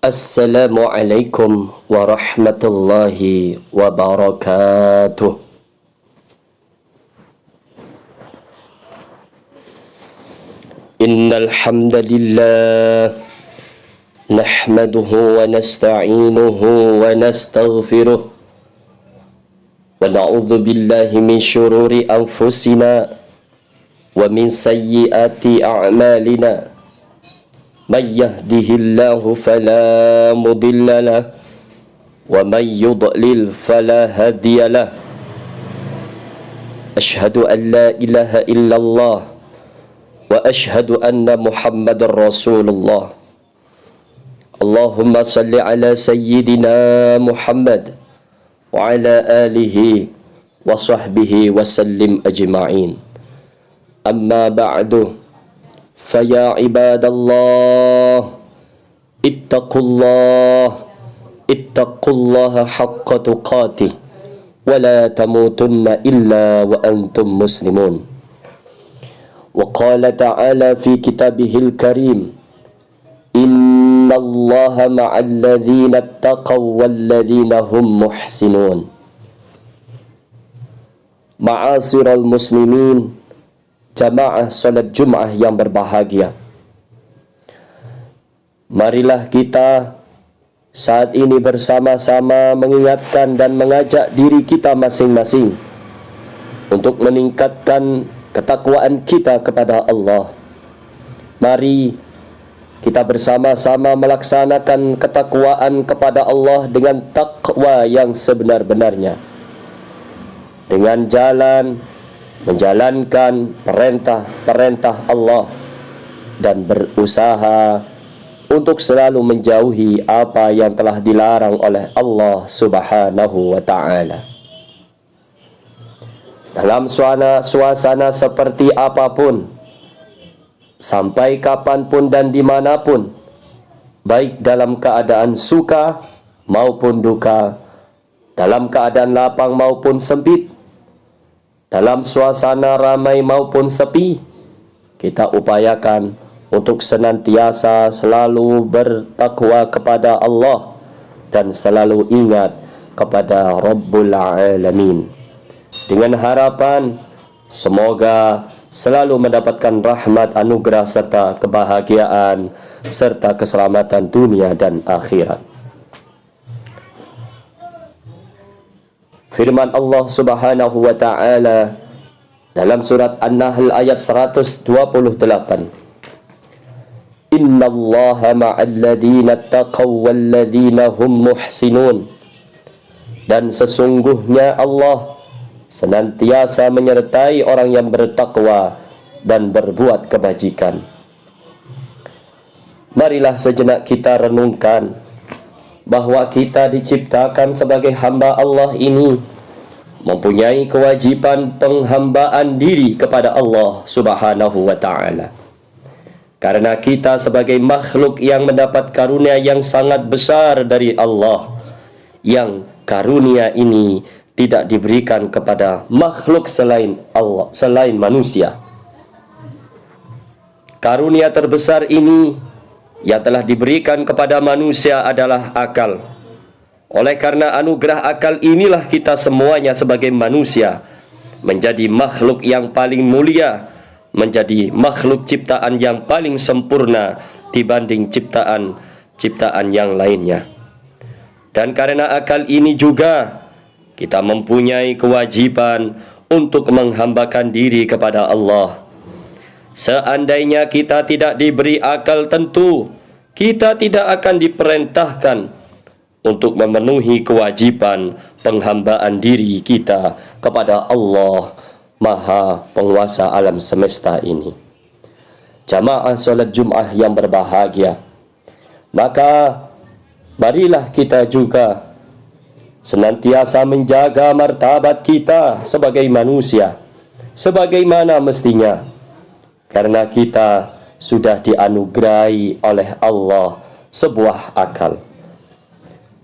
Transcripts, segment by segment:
Assalamualaikum warahmatullahi wabarakatuh. Innal hamdalillah nahmaduhu wa nasta'inuhu wa nastaghfiruh wa na'udzu billahi min syururi anfusina wa min sayyiati a'malina. من يهده الله فلا مضل له ومن يضلل فلا هادي له أشهد أن لا إله إلا الله وأشهد أن محمد رسول الله اللهم صل على سيدنا محمد وعلى آله وصحبه وسلم أجمعين أما بعد فيا عباد الله اتقوا الله حق تقاته ولا تموتن إلا وأنتم مسلمون. وقال تعالى في كتابه الكريم إن الله مع الذين اتقوا والذين هم محسنون. معاشر المسلمين, jamaah solat Jum'ah yang berbahagia, marilah kita saat ini bersama-sama mengingatkan dan mengajak diri kita masing-masing untuk meningkatkan ketakwaan kita kepada Allah. Mari kita bersama-sama melaksanakan ketakwaan kepada Allah dengan takwa yang sebenar-benarnya, dengan menjalankan perintah-perintah Allah dan berusaha untuk selalu menjauhi apa yang telah dilarang oleh Allah Subhanahu wa ta'ala. Dalam suasana seperti apapun, sampai kapanpun dan dimanapun, baik dalam keadaan suka maupun duka, dalam keadaan lapang maupun sempit, dalam suasana ramai maupun sepi, kita upayakan untuk senantiasa selalu bertakwa kepada Allah dan selalu ingat kepada Rabbul Alamin, dengan harapan semoga selalu mendapatkan rahmat, anugerah serta kebahagiaan serta keselamatan dunia dan akhirat. Firman Allah Subhanahu wa ta'ala dalam surat An-Nahl ayat 128, Innallaha ma'alladhina taqaw walladhina hum muhsinun. Dan sesungguhnya Allah senantiasa menyertai orang yang bertakwa dan berbuat kebajikan. Marilah sejenak kita renungkan bahwa kita diciptakan sebagai hamba Allah ini mempunyai kewajiban penghambaan diri kepada Allah Subhanahu wa ta'ala. Karena kita sebagai makhluk yang mendapat karunia yang sangat besar dari Allah, yang karunia ini tidak diberikan kepada makhluk selain Allah, selain manusia. Karunia terbesar ini yang telah diberikan kepada manusia adalah akal. Oleh karena anugerah akal inilah kita semuanya sebagai manusia menjadi makhluk yang paling mulia, menjadi makhluk ciptaan yang paling sempurna dibanding ciptaan yang lainnya. Dan karena akal ini juga kita mempunyai kewajiban untuk menghambakan diri kepada Allah. Seandainya kita tidak diberi akal, tentu kita tidak akan diperintahkan untuk memenuhi kewajiban penghambaan diri kita kepada Allah Maha Penguasa alam semesta ini. Jamaah solat Jum'ah yang berbahagia, maka marilah kita juga senantiasa menjaga martabat kita sebagai manusia sebagaimana mestinya, karena kita sudah dianugerahi oleh Allah sebuah akal.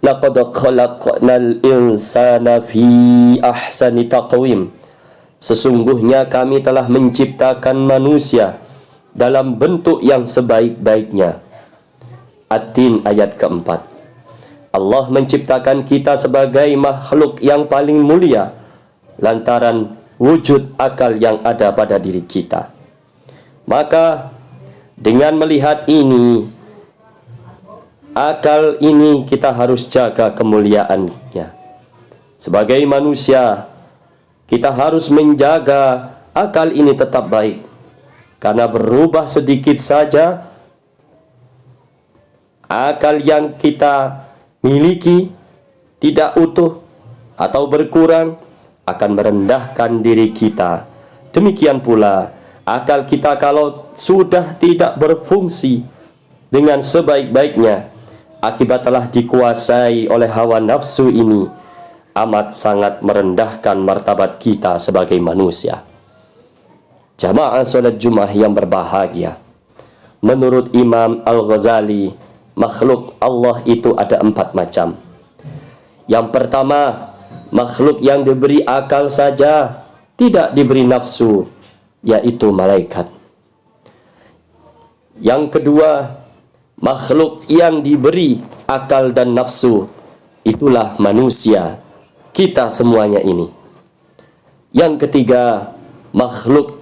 Laqad khalaqnal insana fi ahsani taqwim. Sesungguhnya kami telah menciptakan manusia dalam bentuk yang sebaik-baiknya. At-Tin ayat keempat. Allah menciptakan kita sebagai makhluk yang paling mulia lantaran wujud akal yang ada pada diri kita. Maka dengan melihat ini, akal ini kita harus jaga kemuliaannya. Sebagai manusia, kita harus menjaga akal ini tetap baik, karena berubah sedikit saja akal yang kita miliki tidak utuh atau berkurang akan merendahkan diri kita. Demikian pula akal kita kalau sudah tidak berfungsi dengan sebaik-baiknya akibat telah dikuasai oleh hawa nafsu ini, amat sangat merendahkan martabat kita sebagai manusia. Jamaah salat Jumat yang berbahagia, menurut Imam Al-Ghazali, makhluk Allah itu ada 4 macam. Yang pertama, makhluk yang diberi akal saja, tidak diberi nafsu, yaitu malaikat. Yang kedua, makhluk yang diberi akal dan nafsu, itulah manusia, kita semuanya ini. Yang ketiga, makhluk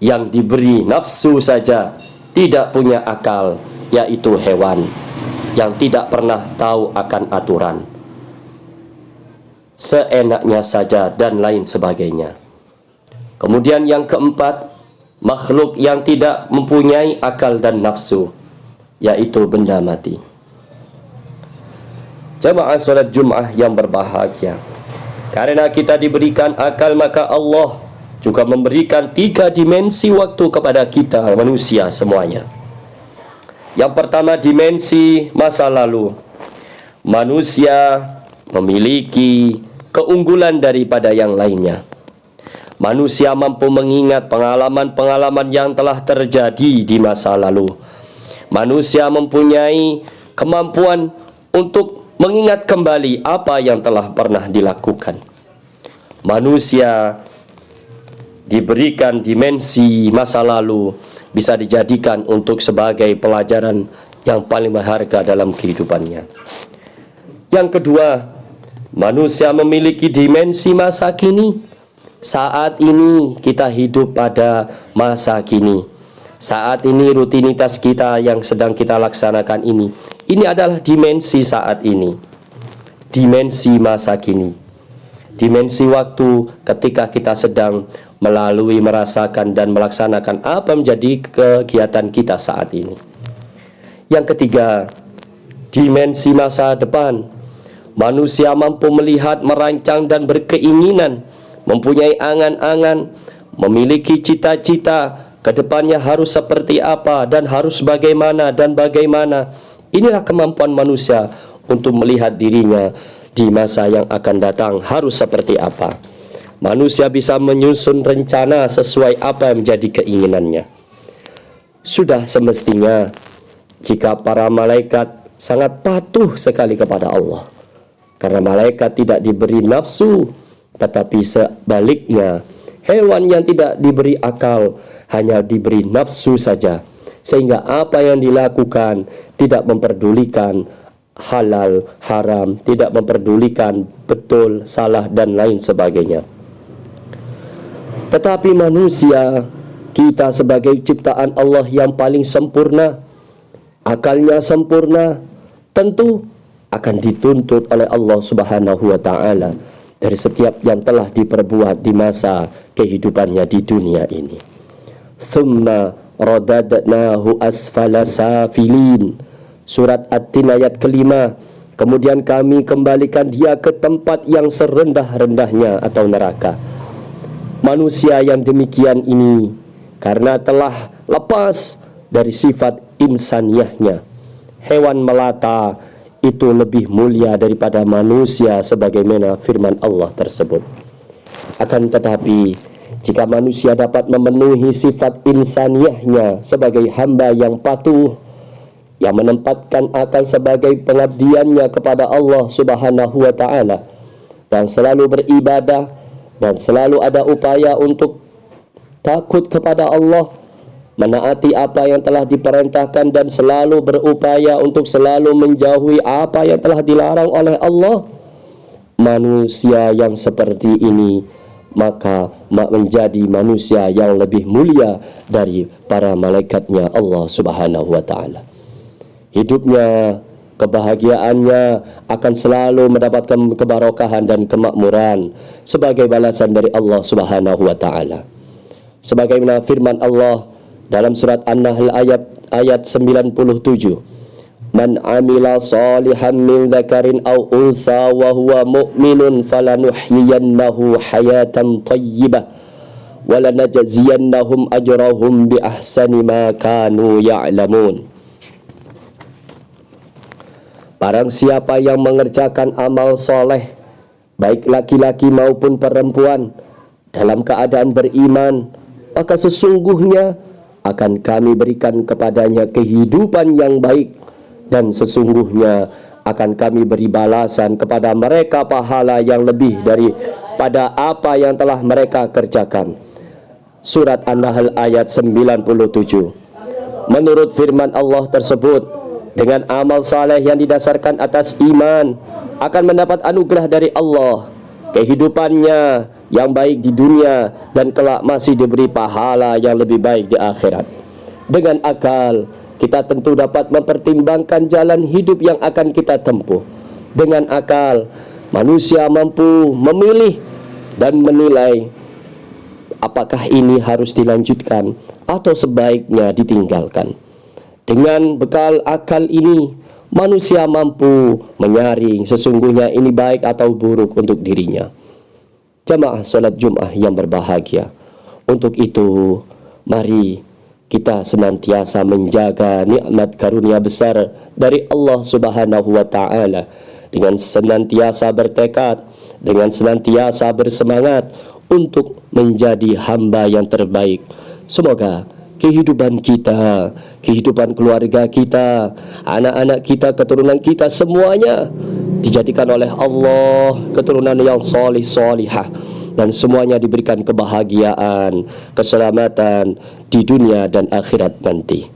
yang diberi nafsu saja, tidak punya akal, yaitu hewan yang tidak pernah tahu akan aturan, seenaknya saja dan lain sebagainya. Kemudian yang keempat, makhluk yang tidak mempunyai akal dan nafsu, yaitu benda mati. Jamaah salat Jumat yang berbahagia, karena kita diberikan akal, maka Allah juga memberikan 3 dimensi waktu kepada kita manusia semuanya. Yang pertama, dimensi masa lalu. Manusia memiliki keunggulan daripada yang lainnya. Manusia mampu mengingat pengalaman-pengalaman yang telah terjadi di masa lalu. Manusia mempunyai kemampuan untuk mengingat kembali apa yang telah pernah dilakukan. Manusia diberikan dimensi masa lalu, bisa dijadikan untuk sebagai pelajaran yang paling berharga dalam kehidupannya. Yang kedua, manusia memiliki dimensi masa kini. Saat ini kita hidup pada masa kini. Saat ini rutinitas kita yang sedang kita laksanakan ini adalah dimensi saat ini, dimensi masa kini, dimensi waktu ketika kita sedang melalui, merasakan dan melaksanakan apa menjadi kegiatan kita saat ini. Yang ketiga, dimensi masa depan. Manusia mampu melihat, merancang dan berkeinginan, mempunyai angan-angan, memiliki cita-cita kedepannya harus seperti apa dan harus bagaimana dan bagaimana. Inilah kemampuan manusia untuk melihat dirinya di masa yang akan datang harus seperti apa. Manusia bisa menyusun rencana sesuai apa yang menjadi keinginannya. Sudah semestinya jika para malaikat sangat patuh sekali kepada Allah, karena malaikat tidak diberi nafsu, tetapi sebaliknya hewan yang tidak diberi akal, hanya diberi nafsu saja, sehingga apa yang dilakukan tidak memperdulikan halal, haram, tidak memperdulikan betul, salah dan lain sebagainya. Tetapi manusia, kita sebagai ciptaan Allah yang paling sempurna, akalnya sempurna, tentu akan dituntut oleh Allah Subhanahu wa ta'ala dari setiap yang telah diperbuat di masa kehidupannya di dunia ini. Thumma radadnahu asfala safilin. Surat At-Tin ayat kelima. Kemudian kami kembalikan dia ke tempat yang serendah-rendahnya atau neraka. Manusia yang demikian ini karena telah lepas dari sifat insaniyahnya. Hewan melata itu lebih mulia daripada manusia sebagaimana firman Allah tersebut. Akan tetapi jika manusia dapat memenuhi sifat insaniyahnya sebagai hamba yang patuh, yang menempatkan akal sebagai pengabdiannya kepada Allah Subhanahu wa ta'ala, dan selalu beribadah dan selalu ada upaya untuk takut kepada Allah, menaati apa yang telah diperintahkan dan selalu berupaya untuk selalu menjauhi apa yang telah dilarang oleh Allah, manusia yang seperti ini maka menjadi manusia yang lebih mulia dari para malaikatnya Allah Subhanahu wa ta'ala. Hidupnya, kebahagiaannya akan selalu mendapatkan kebarokahan dan kemakmuran sebagai balasan dari Allah Subhanahu wa ta'ala. Sebagaimana firman Allah dalam surat An-Nahl ayat 97, "Man amila salihan min dzakarin aw untha wa huwa mu'minun falanuhyiyannahu hayatan thayyibah wa lanajziyannahum ajrahum bi ahsani ma kanu ya'lamun." Barang siapa yang mengerjakan amal soleh, baik laki-laki maupun perempuan, dalam keadaan beriman, maka sesungguhnya akan kami berikan kepadanya kehidupan yang baik, dan sesungguhnya akan kami beri balasan kepada mereka pahala yang lebih daripada apa yang telah mereka kerjakan. Surat An-Nahl ayat 97. Menurut firman Allah tersebut, dengan amal saleh yang didasarkan atas iman akan mendapat anugerah dari Allah, kehidupannya yang baik di dunia, dan kelak masih diberi pahala yang lebih baik di akhirat. Dengan akal, kita tentu dapat mempertimbangkan jalan hidup yang akan kita tempuh. Dengan akal, manusia mampu memilih dan menilai apakah ini harus dilanjutkan atau sebaiknya ditinggalkan. Dengan bekal akal ini, manusia mampu menyaring sesungguhnya ini baik atau buruk untuk dirinya. Jamaah salat Jumat yang berbahagia, untuk itu mari kita senantiasa menjaga nikmat karunia besar dari Allah Subhanahu wa ta'ala dengan senantiasa bertekad, dengan senantiasa bersemangat untuk menjadi hamba yang terbaik. Semoga kehidupan kita, kehidupan keluarga kita, anak-anak kita, keturunan kita, semuanya dijadikan oleh Allah keturunan yang solih solihah, dan semuanya diberikan kebahagiaan, keselamatan di dunia dan akhirat nanti.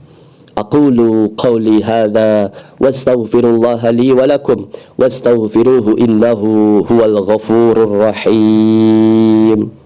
Aqulu qawli hadza wastaghfirullah li wa lakum wastaghfiruhu innahu huwal ghafurur rahim.